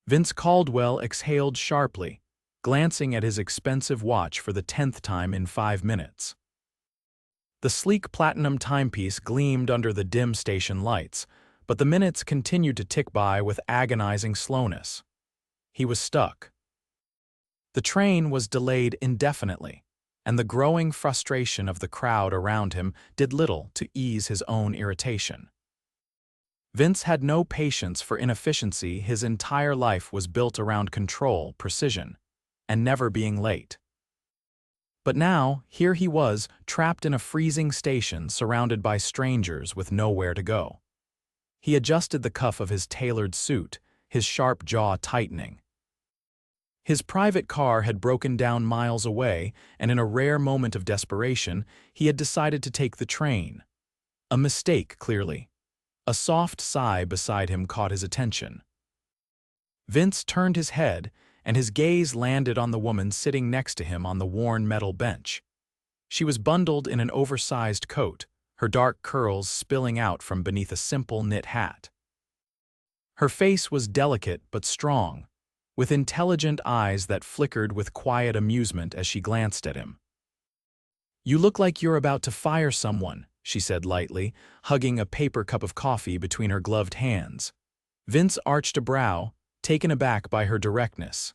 Vince Caldwell exhaled sharply, glancing at his expensive watch for the 10th time in 5 minutes. The sleek platinum timepiece gleamed under the dim station lights, but the minutes continued to tick by with agonizing slowness. He was stuck. The train was delayed indefinitely, and the growing frustration of the crowd around him did little to ease his own irritation. Vince had no patience for inefficiency. His entire life was built around control, precision, and never being late. But now, here he was, trapped in a freezing station surrounded by strangers with nowhere to go. He adjusted the cuff of his tailored suit, his sharp jaw tightening. His private car had broken down miles away, and in a rare moment of desperation, he had decided to take the train. A mistake, clearly. A soft sigh beside him caught his attention. Vince turned his head, and his gaze landed on the woman sitting next to him on the worn metal bench. She was bundled in an oversized coat, her dark curls spilling out from beneath a simple knit hat. Her face was delicate but strong, with intelligent eyes that flickered with quiet amusement as she glanced at him. "You look like you're about to fire someone," she said lightly, hugging a paper cup of coffee between her gloved hands. Vince arched a brow, taken aback by her directness.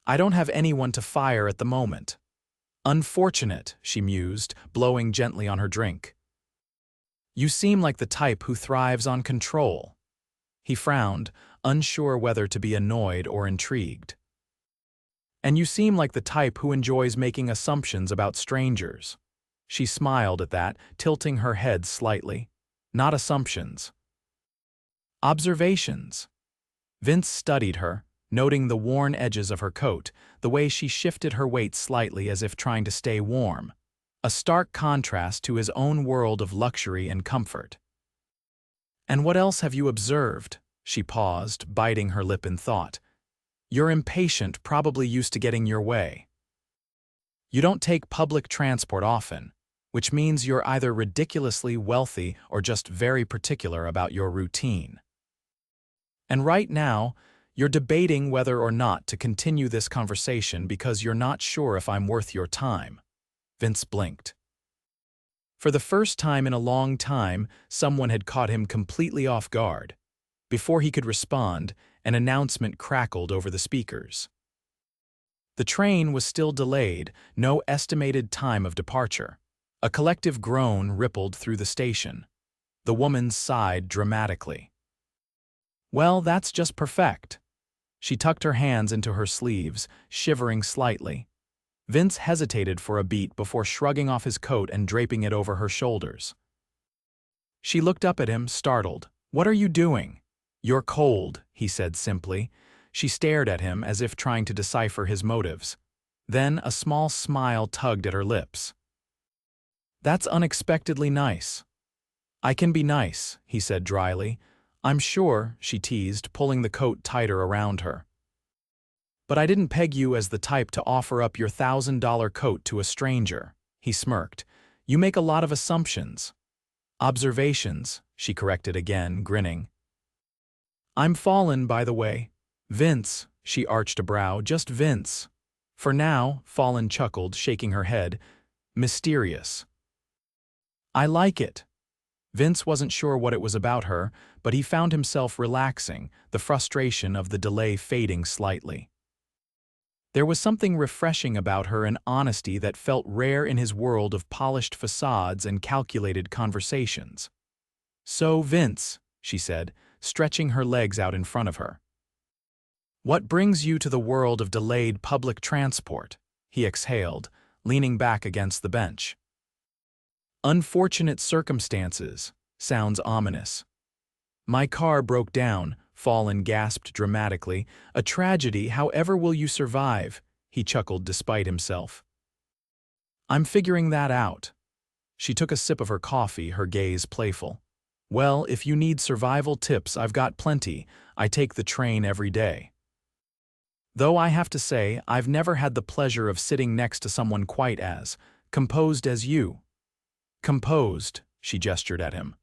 "I don't have anyone to fire at the moment." "Unfortunate," she mused, blowing gently on her drink. "You seem like the type who thrives on control." He frowned, unsure whether to be annoyed or intrigued. "And you seem like the type who enjoys making assumptions about strangers." She smiled at that, tilting her head slightly. "Not assumptions. Observations." Vince studied her, noting the worn edges of her coat, the way she shifted her weight slightly as if trying to stay warm, a stark contrast to his own world of luxury and comfort. "And what else have you observed?" She paused, biting her lip in thought. "You're impatient, probably used to getting your way. You don't take public transport often, which means you're either ridiculously wealthy or just very particular about your routine. And right now, you're debating whether or not to continue this conversation because you're not sure if I'm worth your time." Vince blinked. For the first time in a long time, someone had caught him completely off guard. Before he could respond, an announcement crackled over the speakers. The train was still delayed, no estimated time of departure. A collective groan rippled through the station. The woman sighed dramatically. "Well, that's just perfect." She tucked her hands into her sleeves, shivering slightly. Vince hesitated for a beat before shrugging off his coat and draping it over her shoulders. She looked up at him, startled. "What are you doing?" "You're cold," he said simply. She stared at him as if trying to decipher his motives. Then a small smile tugged at her lips. "That's unexpectedly nice." "I can be nice," he said dryly. "I'm sure," she teased, pulling the coat tighter around her. "But I didn't peg you as the type to offer up your $1,000 coat to a stranger," he smirked. "You make a lot of assumptions." "Observations," she corrected again, grinning. "I'm Fallon, by the way." "Vince," she arched a brow, "just Vince." "For now," Fallon chuckled, shaking her head. "Mysterious." "I like it." Vince wasn't sure what it was about her, but he found himself relaxing, the frustration of the delay fading slightly. There was something refreshing about her, an honesty that felt rare in his world of polished facades and calculated conversations. "So, Vince," she said, stretching her legs out in front of her. "What brings you to the world of delayed public transport?" He exhaled, leaning back against the bench. "Unfortunate circumstances." Sounds ominous. "My car broke down," Fallon gasped dramatically. "A tragedy, however will you survive?" He chuckled despite himself. "I'm figuring that out." She took a sip of her coffee, her gaze playful. "Well, if you need survival tips, I've got plenty. I take the train every day. Though I have to say, I've never had the pleasure of sitting next to someone quite as composed as you." "Composed," she gestured at him.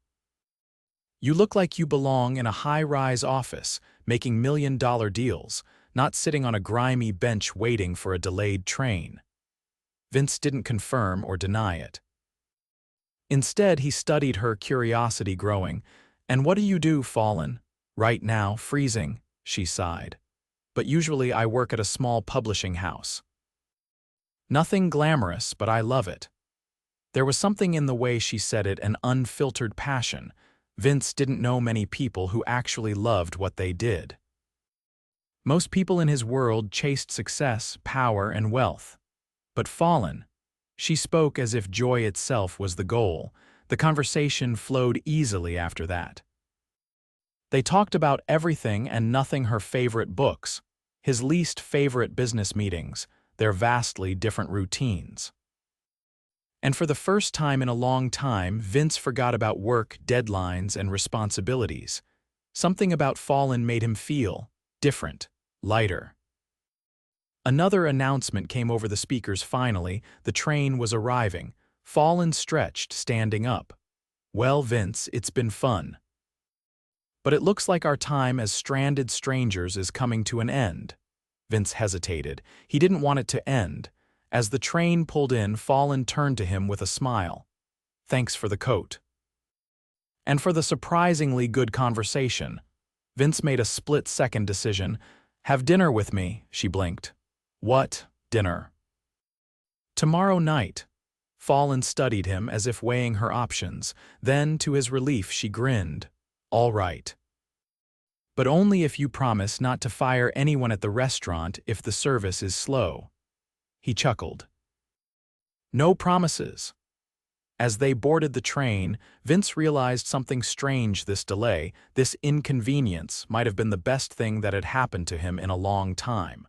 You look like you belong in a high-rise office, making million-dollar deals, not sitting on a grimy bench waiting for a delayed train. Vince didn't confirm or deny it. Instead, he studied her curiosity growing. "And what do you do, Fallon?" "Right now, freezing," she sighed. "But usually I work at a small publishing house." Nothing glamorous, but I love it. There was something in the way she said it, an unfiltered passion. Vince didn't know many people who actually loved what they did. Most people in his world chased success, power, and wealth. But Fallon, she spoke as if joy itself was the goal. The conversation flowed easily after that. They talked about everything and nothing: her favorite books, his least favorite business meetings, their vastly different routines. And for the first time in a long time, Vince forgot about work, deadlines, and responsibilities. Something about Fallon made him feel different, lighter. Another announcement came over the speakers finally. The train was arriving. Fallon stretched, standing up. "Well, Vince, it's been fun. But it looks like our time as stranded strangers is coming to an end." Vince hesitated. He didn't want it to end. As the train pulled in, Fallon turned to him with a smile. "Thanks for the coat. And for the surprisingly good conversation." Vince made a split-second decision. "Have dinner with me," she blinked. "What dinner?" "Tomorrow night." Fallon studied him as if weighing her options. Then, to his relief, she grinned. "All right. But only if you promise not to fire anyone at the restaurant if the service is slow." He chuckled. "No promises." As they boarded the train, Vince realized something strange. This delay, this inconvenience, might have been the best thing that had happened to him in a long time.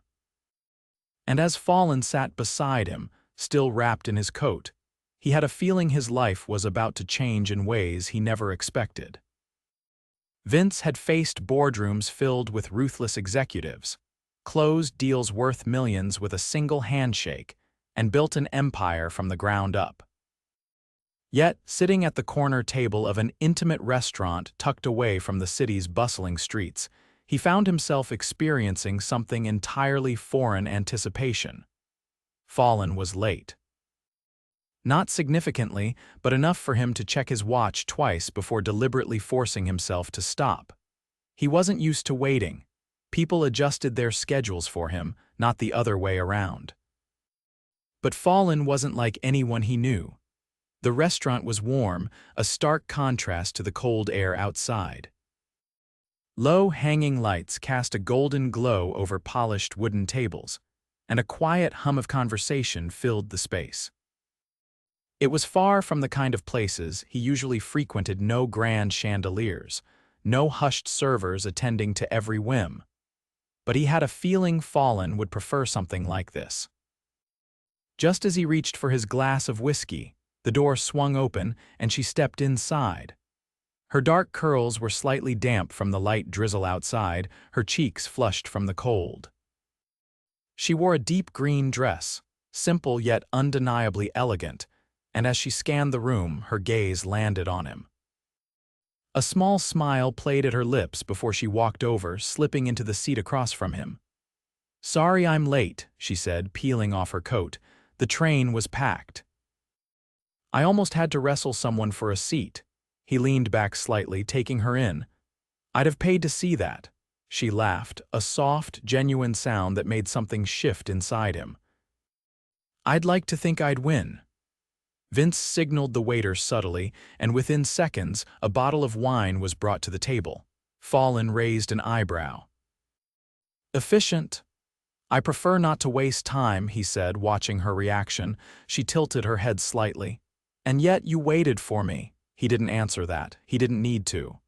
And as Fallon sat beside him, still wrapped in his coat, he had a feeling his life was about to change in ways he never expected. Vince had faced boardrooms filled with ruthless executives, closed deals worth millions with a single handshake, and built an empire from the ground up. Yet, sitting at the corner table of an intimate restaurant tucked away from the city's bustling streets, he found himself experiencing something entirely foreign: anticipation. Fallon was late. Not significantly, but enough for him to check his watch twice before deliberately forcing himself to stop. He wasn't used to waiting. People adjusted their schedules for him, not the other way around. But Fallon wasn't like anyone he knew. The restaurant was warm, a stark contrast to the cold air outside. Low hanging lights cast a golden glow over polished wooden tables, and a quiet hum of conversation filled the space. It was far from the kind of places he usually frequented: no grand chandeliers, no hushed servers attending to every whim. But he had a feeling Fallon would prefer something like this. Just as he reached for his glass of whiskey, the door swung open and she stepped inside. Her dark curls were slightly damp from the light drizzle outside, her cheeks flushed from the cold. She wore a deep green dress, simple yet undeniably elegant, and as she scanned the room, her gaze landed on him. A small smile played at her lips before she walked over, slipping into the seat across from him. "Sorry I'm late," she said, peeling off her coat. "The train was packed. I almost had to wrestle someone for a seat." He leaned back slightly, taking her in. "I'd have paid to see that." She laughed, a soft, genuine sound that made something shift inside him. "I'd like to think I'd win." Vince signaled the waiter subtly, and within seconds, a bottle of wine was brought to the table. Fallon raised an eyebrow. "Efficient." "I prefer not to waste time," he said, watching her reaction. She tilted her head slightly. "And yet you waited for me." He didn't answer that. He didn't need to.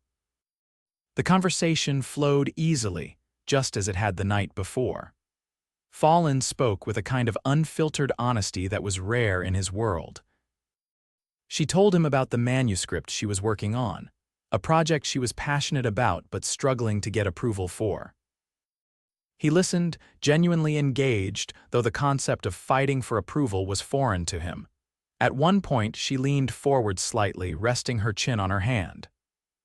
The conversation flowed easily, just as it had the night before. Fallon spoke with a kind of unfiltered honesty that was rare in his world. She told him about the manuscript she was working on, a project she was passionate about but struggling to get approval for. He listened, genuinely engaged, though the concept of fighting for approval was foreign to him. At one point, she leaned forward slightly, resting her chin on her hand.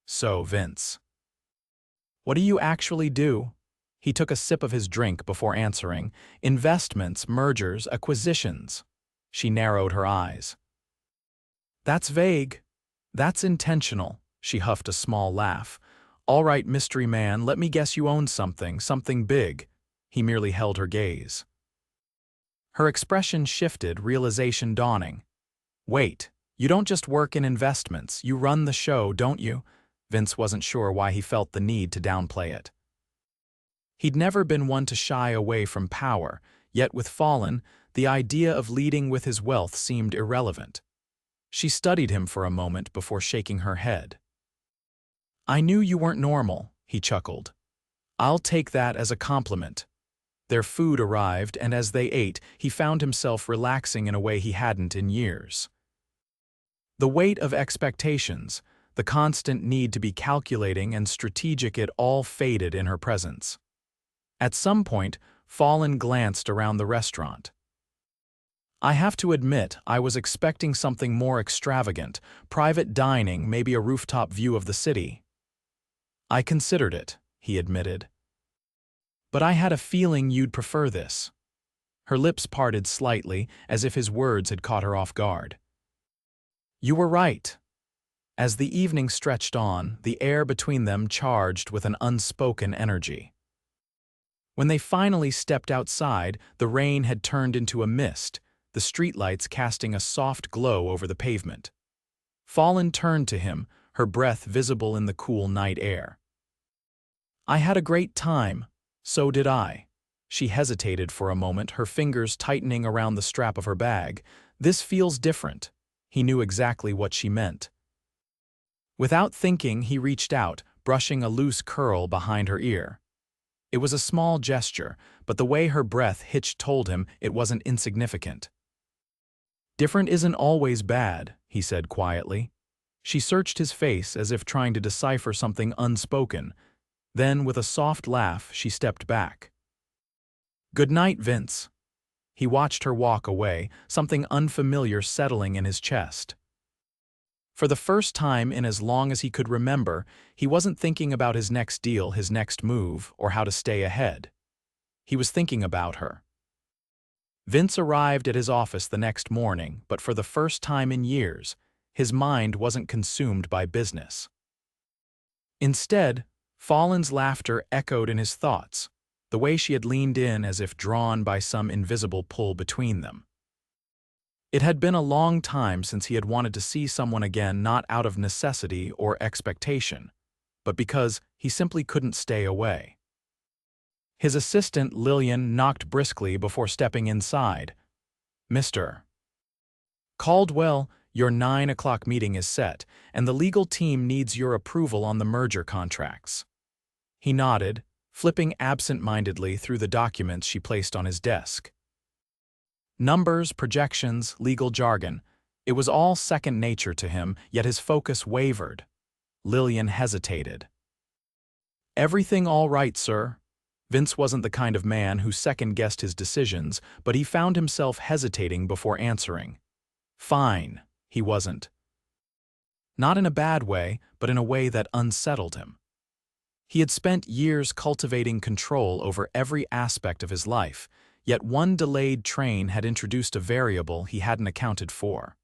So, Vince, what do you actually do? He took a sip of his drink before answering. Investments, mergers, acquisitions. She narrowed her eyes. That's vague. That's intentional. She huffed a small laugh. All right, mystery man, let me guess you own something big. He merely held her gaze. Her expression shifted, realization dawning. Wait, you don't just work in investments, you run the show, don't you? Vince wasn't sure why he felt the need to downplay it. He'd never been one to shy away from power, yet with Fallon, the idea of leading with his wealth seemed irrelevant. She studied him for a moment before shaking her head. I knew you weren't normal, he chuckled. I'll take that as a compliment. Their food arrived, and as they ate, he found himself relaxing in a way he hadn't in years. The weight of expectations, the constant need to be calculating and strategic, it all faded in her presence. At some point, Fallon glanced around the restaurant. I have to admit, I was expecting something more extravagant, private dining, maybe a rooftop view of the city. I considered it, he admitted. But I had a feeling you'd prefer this. Her lips parted slightly, as if his words had caught her off guard. You were right. As the evening stretched on, the air between them charged with an unspoken energy. When they finally stepped outside, the rain had turned into a mist, the streetlights casting a soft glow over the pavement. Fallon turned to him, her breath visible in the cool night air. I had a great time. So did I. She hesitated for a moment, her fingers tightening around the strap of her bag. This feels different. He knew exactly what she meant. Without thinking, he reached out, brushing a loose curl behind her ear. It was a small gesture, but the way her breath hitched told him it wasn't insignificant. Different isn't always bad, he said quietly. She searched his face as if trying to decipher something unspoken. Then, with a soft laugh, she stepped back. Good night, Vince. He watched her walk away, something unfamiliar settling in his chest. For the first time in as long as he could remember, he wasn't thinking about his next deal, his next move, or how to stay ahead. He was thinking about her. Vince arrived at his office the next morning, but for the first time in years, his mind wasn't consumed by business. Instead, Fallon's laughter echoed in his thoughts, the way she had leaned in as if drawn by some invisible pull between them. It had been a long time since he had wanted to see someone again, not out of necessity or expectation, but because he simply couldn't stay away. His assistant, Lillian, knocked briskly before stepping inside. Mr. Caldwell, your 9 o'clock meeting is set, and the legal team needs your approval on the merger contracts. He nodded, flipping absent-mindedly through the documents she placed on his desk. Numbers, projections, legal jargon. It was all second nature to him, yet his focus wavered. Lillian hesitated. Everything all right, sir? Vince wasn't the kind of man who second-guessed his decisions, but he found himself hesitating before answering. Fine, he wasn't. Not in a bad way, but in a way that unsettled him. He had spent years cultivating control over every aspect of his life, yet one delayed train had introduced a variable he hadn't accounted for.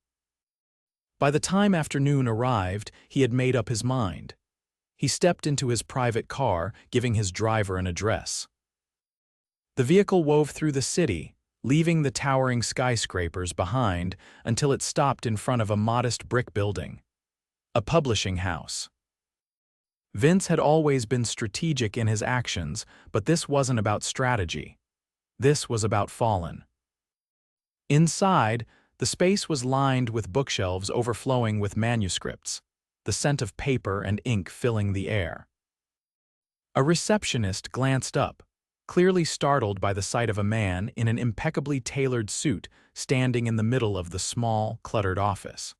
By the time afternoon arrived, he had made up his mind. He stepped into his private car, giving his driver an address. The vehicle wove through the city, leaving the towering skyscrapers behind until it stopped in front of a modest brick building. A publishing house. Vince had always been strategic in his actions, but this wasn't about strategy. This was about Fallon. Inside, the space was lined with bookshelves overflowing with manuscripts, the scent of paper and ink filling the air. A receptionist glanced up, clearly startled by the sight of a man in an impeccably tailored suit standing in the middle of the small, cluttered office.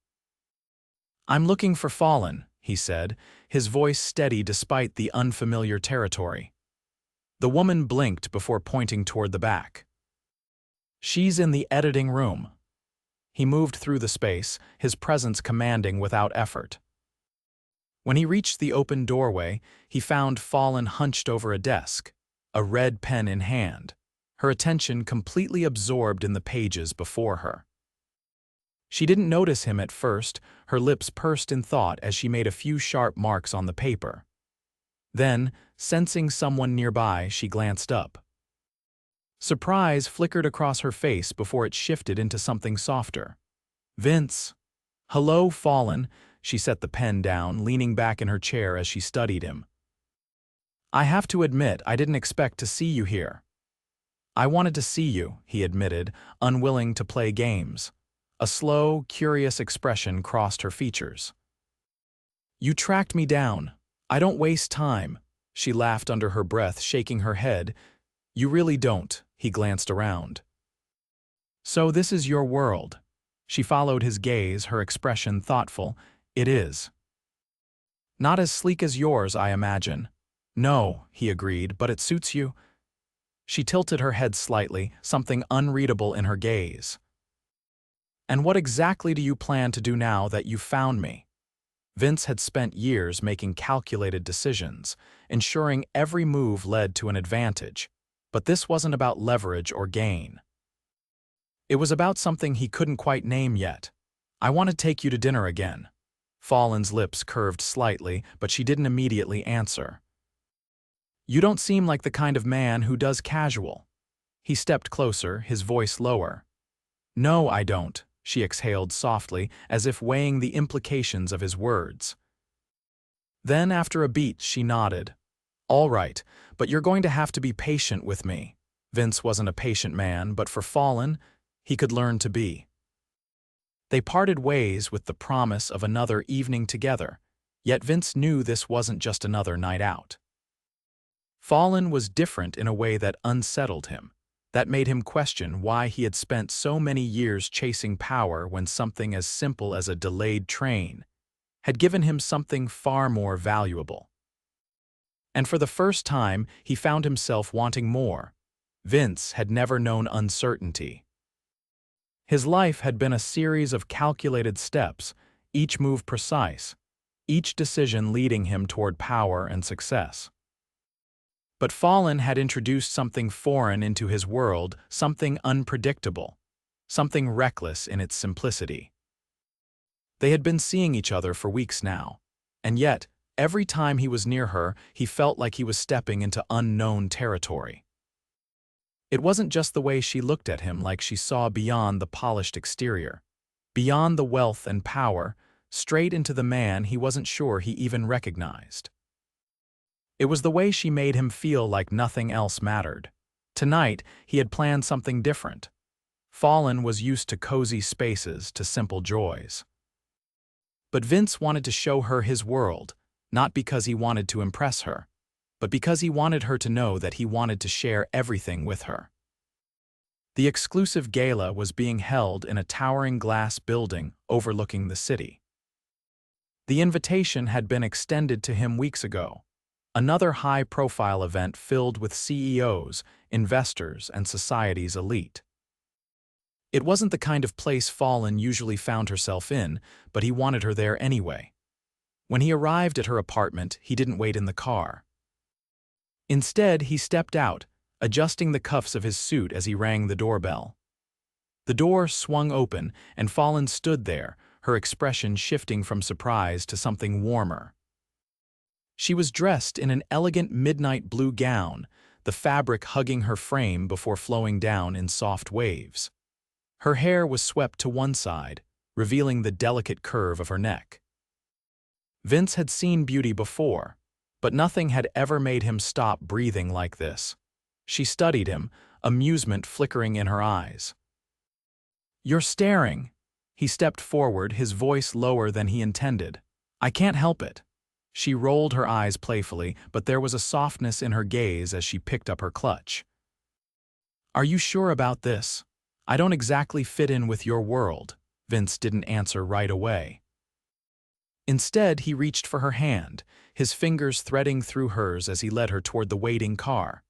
I'm looking for Fallon, he said, his voice steady despite the unfamiliar territory. The woman blinked before pointing toward the back. She's in the editing room. He moved through the space, his presence commanding without effort. When he reached the open doorway, he found Fallon hunched over a desk, a red pen in hand, her attention completely absorbed in the pages before her. She didn't notice him at first, her lips pursed in thought as she made a few sharp marks on the paper. Then, sensing someone nearby, she glanced up. Surprise flickered across her face before it shifted into something softer. "Vince." "Hello, Fallon." She set the pen down, leaning back in her chair as she studied him. "I have to admit, I didn't expect to see you here." "I wanted to see you," he admitted, unwilling to play games. A slow, curious expression crossed her features. "You tracked me down. I don't waste time." She laughed under her breath, shaking her head. "You really don't," he glanced around. "So this is your world." She followed his gaze, her expression thoughtful. "It is." "Not as sleek as yours, I imagine." "No," he agreed, "but it suits you." She tilted her head slightly, something unreadable in her gaze. "And what exactly do you plan to do now that you've found me?" Vince had spent years making calculated decisions, ensuring every move led to an advantage, but this wasn't about leverage or gain. It was about something he couldn't quite name yet. "I want to take you to dinner again." Fallon's lips curved slightly, but she didn't immediately answer. "You don't seem like the kind of man who does casual." He stepped closer, his voice lower. "No, I don't," she exhaled softly, as if weighing the implications of his words. Then, after a beat, she nodded. "All right, but you're going to have to be patient with me." Vince wasn't a patient man, but for Fallon, he could learn to be. They parted ways with the promise of another evening together, yet Vince knew this wasn't just another night out. Fallon was different in a way that unsettled him, that made him question why he had spent so many years chasing power when something as simple as a delayed train had given him something far more valuable. And for the first time, he found himself wanting more. Vince had never known uncertainty. His life had been a series of calculated steps, each move precise, each decision leading him toward power and success. But Fallon had introduced something foreign into his world, something unpredictable, something reckless in its simplicity. They had been seeing each other for weeks now, and yet, every time he was near her, he felt like he was stepping into unknown territory. It wasn't just the way she looked at him, like she saw beyond the polished exterior, beyond the wealth and power, straight into the man he wasn't sure he even recognized. It was the way she made him feel like nothing else mattered. Tonight, he had planned something different. Fallon was used to cozy spaces, to simple joys. But Vince wanted to show her his world, not because he wanted to impress her, but because he wanted her to know that he wanted to share everything with her. The exclusive gala was being held in a towering glass building overlooking the city. The invitation had been extended to him weeks ago, another high-profile event filled with CEOs, investors, and society's elite. It wasn't the kind of place Fallon usually found herself in, but he wanted her there anyway. When he arrived at her apartment, he didn't wait in the car. Instead, he stepped out, adjusting the cuffs of his suit as he rang the doorbell. The door swung open, and Fallon stood there, her expression shifting from surprise to something warmer. She was dressed in an elegant midnight blue gown, the fabric hugging her frame before flowing down in soft waves. Her hair was swept to one side, revealing the delicate curve of her neck. Vince had seen beauty before, but nothing had ever made him stop breathing like this. She studied him, amusement flickering in her eyes. "You're staring." He stepped forward, his voice lower than he intended. "I can't help it." She rolled her eyes playfully, but there was a softness in her gaze as she picked up her clutch. "Are you sure about this? I don't exactly fit in with your world." Vince didn't answer right away. Instead, he reached for her hand, his fingers threading through hers as he led her toward the waiting car.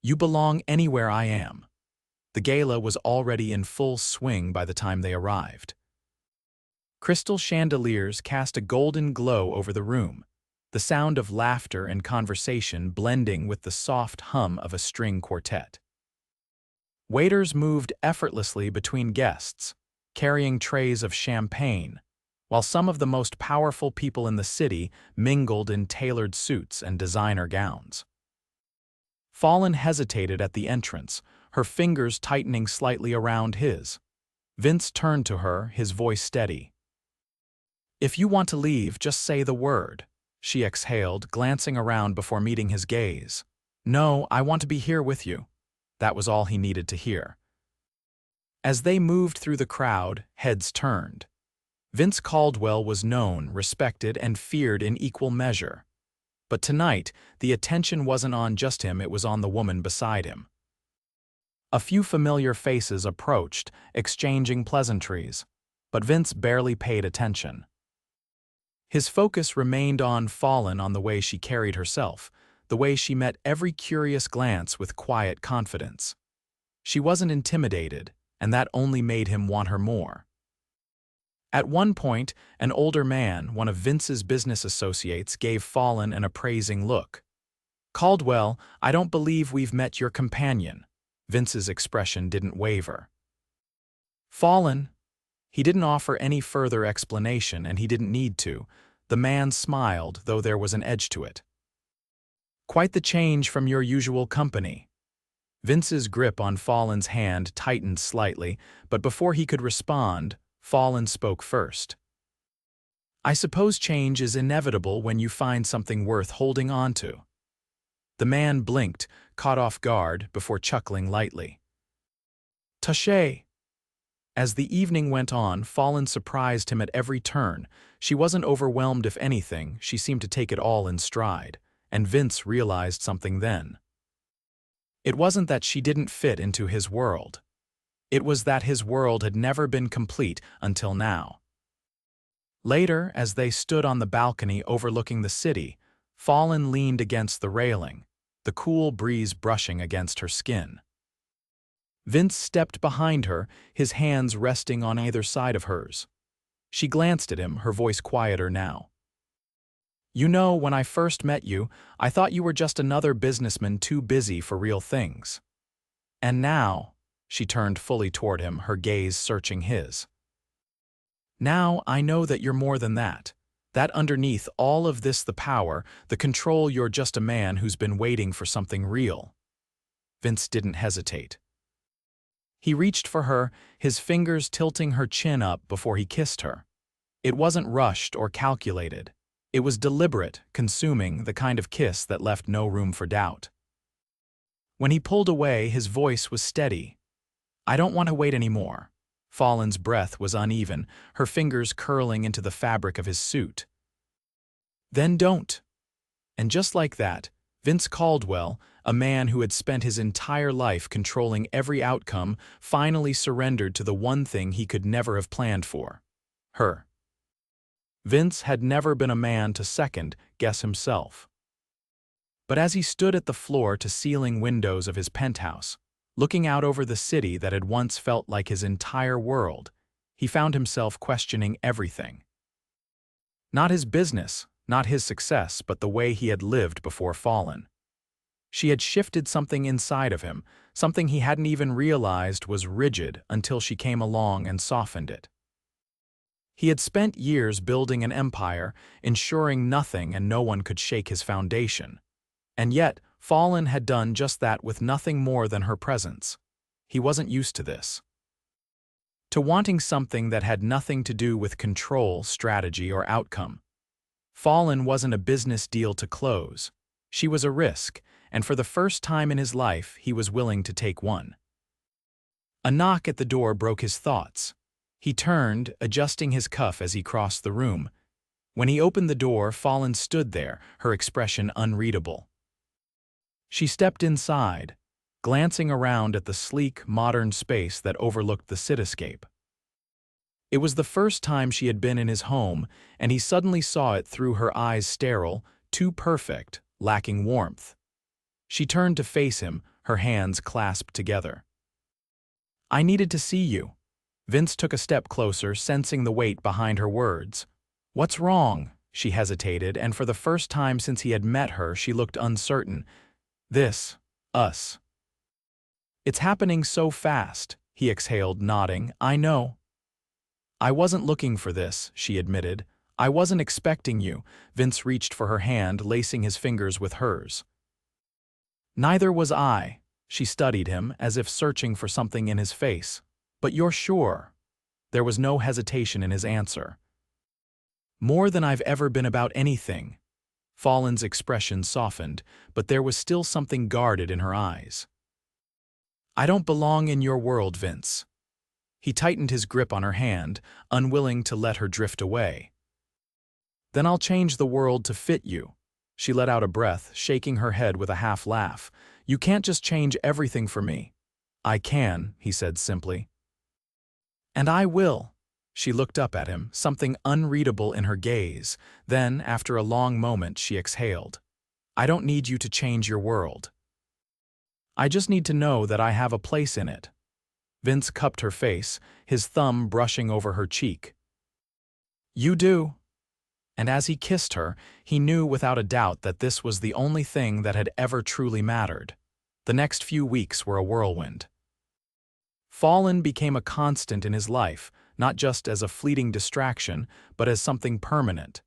"You belong anywhere I am." The gala was already in full swing by the time they arrived. Crystal chandeliers cast a golden glow over the room, the sound of laughter and conversation blending with the soft hum of a string quartet. Waiters moved effortlessly between guests, carrying trays of champagne, while some of the most powerful people in the city mingled in tailored suits and designer gowns. Fallon hesitated at the entrance, her fingers tightening slightly around his. Vince turned to her, his voice steady. "If you want to leave, just say the word," she exhaled, glancing around before meeting his gaze. "No, I want to be here with you." That was all he needed to hear. As they moved through the crowd, heads turned. Vince Caldwell was known, respected, and feared in equal measure. But tonight, the attention wasn't on just him, it was on the woman beside him. A few familiar faces approached, exchanging pleasantries, but Vince barely paid attention. His focus remained on Fallon, on the way she carried herself, the way she met every curious glance with quiet confidence. She wasn't intimidated, and that only made him want her more. At one point, an older man, one of Vince's business associates, gave Fallon an appraising look. "Caldwell, I don't believe we've met your companion." Vince's expression didn't waver. "Fallon." He didn't offer any further explanation, and he didn't need to. The man smiled, though there was an edge to it. "Quite the change from your usual company." Vince's grip on Fallon's hand tightened slightly, but before he could respond, Fallon spoke first. "I suppose change is inevitable when you find something worth holding on to." The man blinked, caught off guard, before chuckling lightly. "Touché." As the evening went on, Fallon surprised him at every turn. She wasn't overwhelmed, if anything, she seemed to take it all in stride, and Vince realized something then. It wasn't that she didn't fit into his world. It was that his world had never been complete until now. Later, as they stood on the balcony overlooking the city, Fallon leaned against the railing, the cool breeze brushing against her skin. Vince stepped behind her, his hands resting on either side of hers. She glanced at him, her voice quieter now. "You know, when I first met you, I thought you were just another businessman too busy for real things. And now," she turned fully toward him, her gaze searching his. "Now I know that you're more than that. That underneath all of this, the power, the control, you're just a man who's been waiting for something real." Vince didn't hesitate. He reached for her, his fingers tilting her chin up before he kissed her. It wasn't rushed or calculated. It was deliberate, consuming, the kind of kiss that left no room for doubt. When he pulled away, his voice was steady. "I don't want to wait anymore." Fallon's breath was uneven, her fingers curling into the fabric of his suit. "Then don't." And just like that, Vince Caldwell, a man who had spent his entire life controlling every outcome, finally surrendered to the one thing he could never have planned for: her. Vince had never been a man to second-guess himself. But as he stood at the floor-to-ceiling windows of his penthouse, looking out over the city that had once felt like his entire world, he found himself questioning everything. Not his business, not his success, but the way he had lived before Fallon. She had shifted something inside of him, something he hadn't even realized was rigid until she came along and softened it. He had spent years building an empire, ensuring nothing and no one could shake his foundation. And yet, Fallon had done just that with nothing more than her presence. He wasn't used to this. To wanting something that had nothing to do with control, strategy, or outcome. Fallon wasn't a business deal to close. She was a risk, and for the first time in his life, he was willing to take one. A knock at the door broke his thoughts. He turned, adjusting his cuff as he crossed the room. When he opened the door, Fallon stood there, her expression unreadable. She stepped inside, glancing around at the sleek, modern space that overlooked the cityscape. It was the first time she had been in his home, and he suddenly saw it through her eyes, sterile, too perfect, lacking warmth. She turned to face him, her hands clasped together. "I needed to see you." Vince took a step closer, sensing the weight behind her words. "What's wrong?" She hesitated, and for the first time since he had met her, she looked uncertain. Us. It's happening so fast, he exhaled, nodding. I know. I wasn't looking for this, she admitted. I wasn't expecting you. Vince reached for her hand, lacing his fingers with hers. Neither was I. She studied him, as if searching for something in his face. But you're sure? There was no hesitation in his answer. More than I've ever been about anything. Fallon's expression softened, but there was still something guarded in her eyes. I don't belong in your world, Vince. He tightened his grip on her hand, unwilling to let her drift away. Then I'll change the world to fit you. She let out a breath, shaking her head with a half laugh. You can't just change everything for me. I can, he said simply. And I will. She looked up at him, something unreadable in her gaze. Then, after a long moment, she exhaled. I don't need you to change your world. I just need to know that I have a place in it. Vince cupped her face, his thumb brushing over her cheek. You do. And as he kissed her, he knew without a doubt that this was the only thing that had ever truly mattered. The next few weeks were a whirlwind. Fallon became a constant in his life, not just as a fleeting distraction, but as something permanent.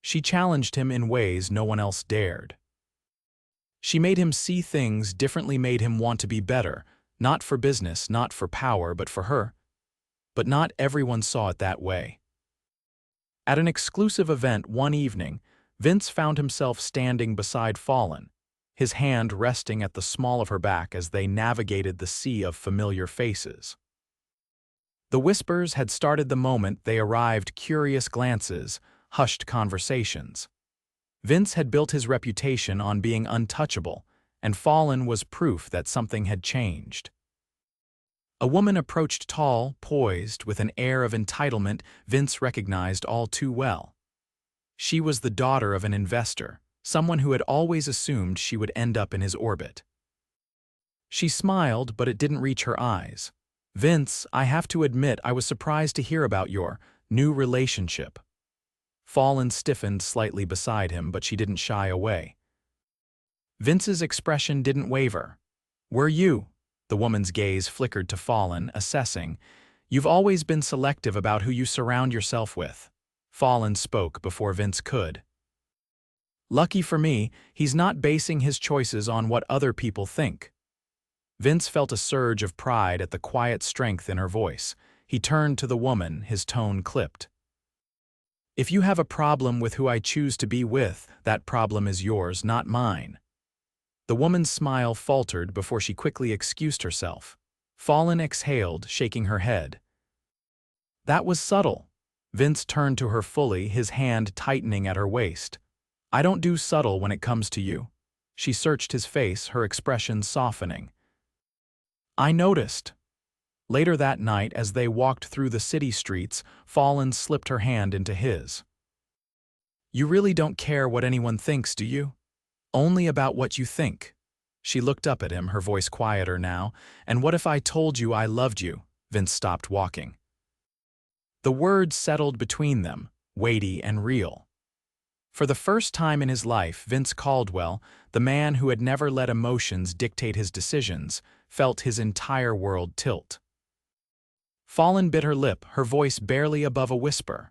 She challenged him in ways no one else dared. She made him see things differently, made him want to be better, not for business, not for power, but for her. But not everyone saw it that way. At an exclusive event one evening, Vince found himself standing beside Fallon, his hand resting at the small of her back as they navigated the sea of familiar faces. The whispers had started the moment they arrived, curious glances, hushed conversations. Vince had built his reputation on being untouchable, and Fallon was proof that something had changed. A woman approached, tall, poised, with an air of entitlement Vince recognized all too well. She was the daughter of an investor, someone who had always assumed she would end up in his orbit. She smiled, but it didn't reach her eyes. Vince, I have to admit I was surprised to hear about your new relationship. Fallon stiffened slightly beside him, but she didn't shy away. Vince's expression didn't waver. Were you? The woman's gaze flickered to Fallon, assessing. You've always been selective about who you surround yourself with. Fallon spoke before Vince could. Lucky for me, he's not basing his choices on what other people think. Vince felt a surge of pride at the quiet strength in her voice. He turned to the woman, his tone clipped. If you have a problem with who I choose to be with, that problem is yours, not mine. The woman's smile faltered before she quickly excused herself. Fallon exhaled, shaking her head. That was subtle. Vince turned to her fully, his hand tightening at her waist. I don't do subtle when it comes to you. She searched his face, her expression softening. I noticed. Later that night, as they walked through the city streets, Fallon slipped her hand into his. You really don't care what anyone thinks, do you? Only about what you think. She looked up at him, her voice quieter now. And what if I told you I loved you? Vince stopped walking. The words settled between them, weighty and real. For the first time in his life, Vince Caldwell, the man who had never let emotions dictate his decisions, felt his entire world tilt. Fallon bit her lip, her voice barely above a whisper.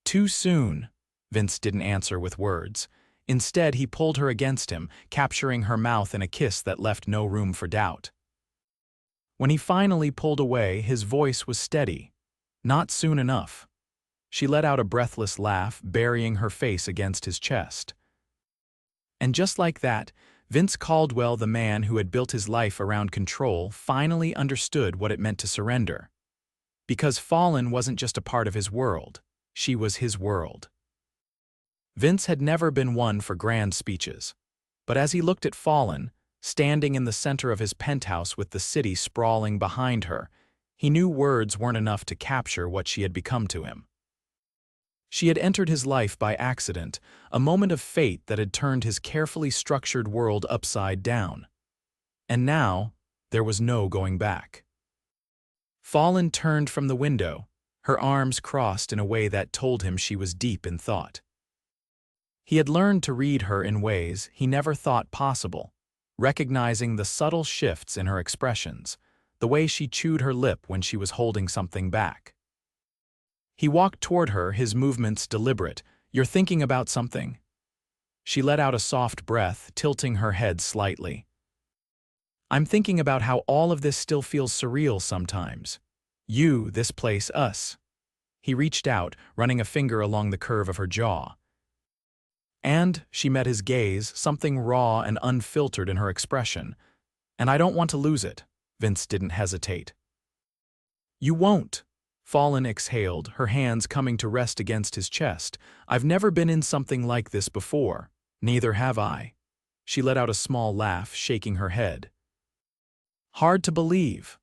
Too soon. Vince didn't answer with words. Instead, he pulled her against him, capturing her mouth in a kiss that left no room for doubt. When he finally pulled away, his voice was steady. Not soon enough. She let out a breathless laugh, burying her face against his chest. And just like that, Vince Caldwell, the man who had built his life around control, finally understood what it meant to surrender. Because Fallon wasn't just a part of his world, she was his world. Vince had never been one for grand speeches, but as he looked at Fallon, standing in the center of his penthouse with the city sprawling behind her, he knew words weren't enough to capture what she had become to him. She had entered his life by accident, a moment of fate that had turned his carefully structured world upside down. And now, there was no going back. Fallon turned from the window, her arms crossed in a way that told him she was deep in thought. He had learned to read her in ways he never thought possible, recognizing the subtle shifts in her expressions, the way she chewed her lip when she was holding something back. He walked toward her, his movements deliberate. "You're thinking about something?" She let out a soft breath, tilting her head slightly. "I'm thinking about how all of this still feels surreal sometimes. You, this place, us." He reached out, running a finger along the curve of her jaw. And she met his gaze, something raw and unfiltered in her expression. "And I don't want to lose it." Vince didn't hesitate. "You won't." Fallon exhaled, her hands coming to rest against his chest. "I've never been in something like this before. Neither have I." She let out a small laugh, shaking her head. "Hard to believe."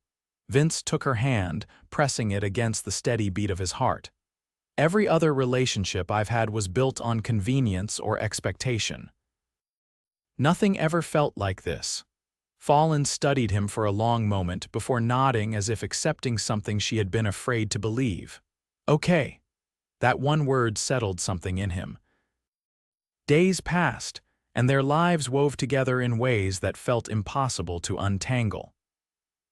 Vince took her hand, pressing it against the steady beat of his heart. "Every other relationship I've had was built on convenience or expectation. Nothing ever felt like this." Fallon studied him for a long moment before nodding as if accepting something she had been afraid to believe. "Okay." That one word settled something in him. Days passed, and their lives wove together in ways that felt impossible to untangle.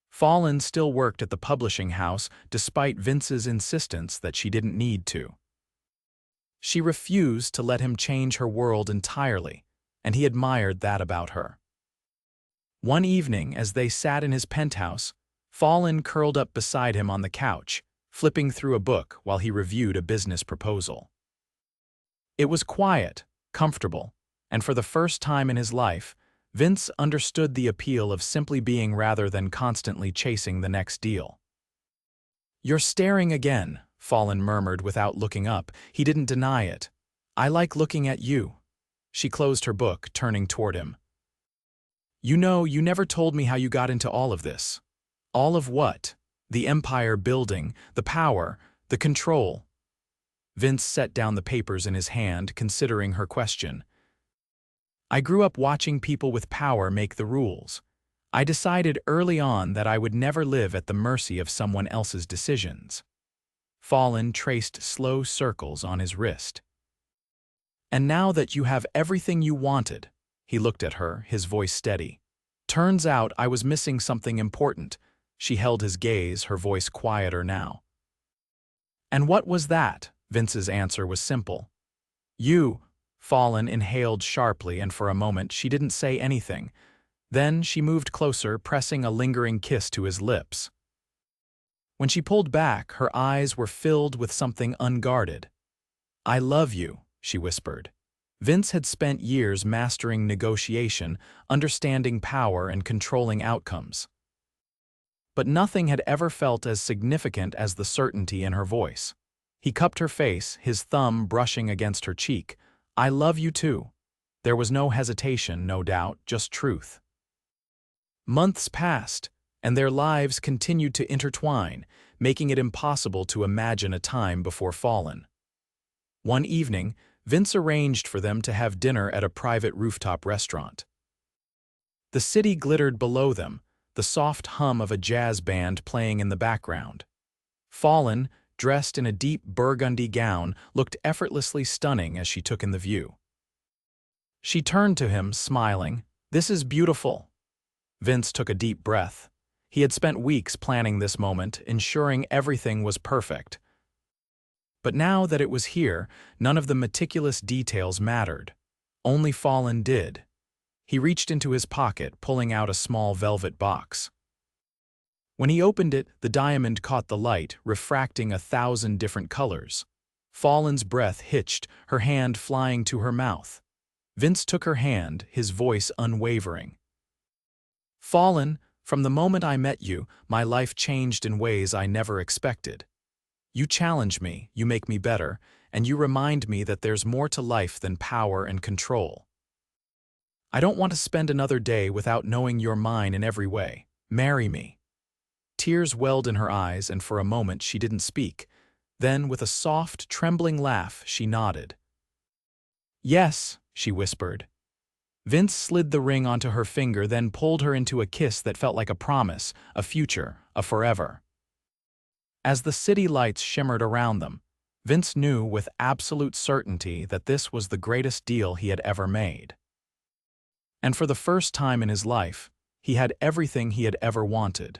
Fallon still worked at the publishing house despite Vince's insistence that she didn't need to. She refused to let him change her world entirely, and he admired that about her. One evening, as they sat in his penthouse, Fallon curled up beside him on the couch, flipping through a book while he reviewed a business proposal. It was quiet, comfortable, and for the first time in his life, Vince understood the appeal of simply being rather than constantly chasing the next deal. "You're staring again," Fallon murmured without looking up. He didn't deny it. "I like looking at you." She closed her book, turning toward him. "You know, you never told me how you got into all of this." "All of what?" "The empire building, the power, the control." Vince set down the papers in his hand, considering her question. "I grew up watching people with power make the rules. I decided early on that I would never live at the mercy of someone else's decisions." Fallon traced slow circles on his wrist. "And now that you have everything you wanted," he looked at her, his voice steady. "Turns out I was missing something important." She held his gaze, her voice quieter now. "And what was that?" Vince's answer was simple. "You." Fallon inhaled sharply, and for a moment she didn't say anything. Then she moved closer, pressing a lingering kiss to his lips. When she pulled back, her eyes were filled with something unguarded. "I love you," she whispered. Vince had spent years mastering negotiation, understanding power and controlling outcomes. But nothing had ever felt as significant as the certainty in her voice. He cupped her face, his thumb brushing against her cheek. "I love you too." There was no hesitation, no doubt, just truth. Months passed, and their lives continued to intertwine, making it impossible to imagine a time before Fallon. One evening, Vince arranged for them to have dinner at a private rooftop restaurant. The city glittered below them, the soft hum of a jazz band playing in the background. Fallon, dressed in a deep burgundy gown, looked effortlessly stunning as she took in the view. She turned to him, smiling. "This is beautiful." Vince took a deep breath. He had spent weeks planning this moment, ensuring everything was perfect. But now that it was here, none of the meticulous details mattered. Only Fallon did. He reached into his pocket, pulling out a small velvet box. When he opened it, the diamond caught the light, refracting 1,000 different colors. Fallon's breath hitched, her hand flying to her mouth. Vince took her hand, his voice unwavering. "Fallon, from the moment I met you, my life changed in ways I never expected. You challenge me, you make me better, and you remind me that there's more to life than power and control. I don't want to spend another day without knowing you're mine in every way. Marry me." Tears welled in her eyes, and for a moment she didn't speak. Then, with a soft, trembling laugh, she nodded. "Yes," she whispered. Vince slid the ring onto her finger, then pulled her into a kiss that felt like a promise, a future, a forever. As the city lights shimmered around them, Vince knew with absolute certainty that this was the greatest deal he had ever made. And for the first time in his life, he had everything he had ever wanted.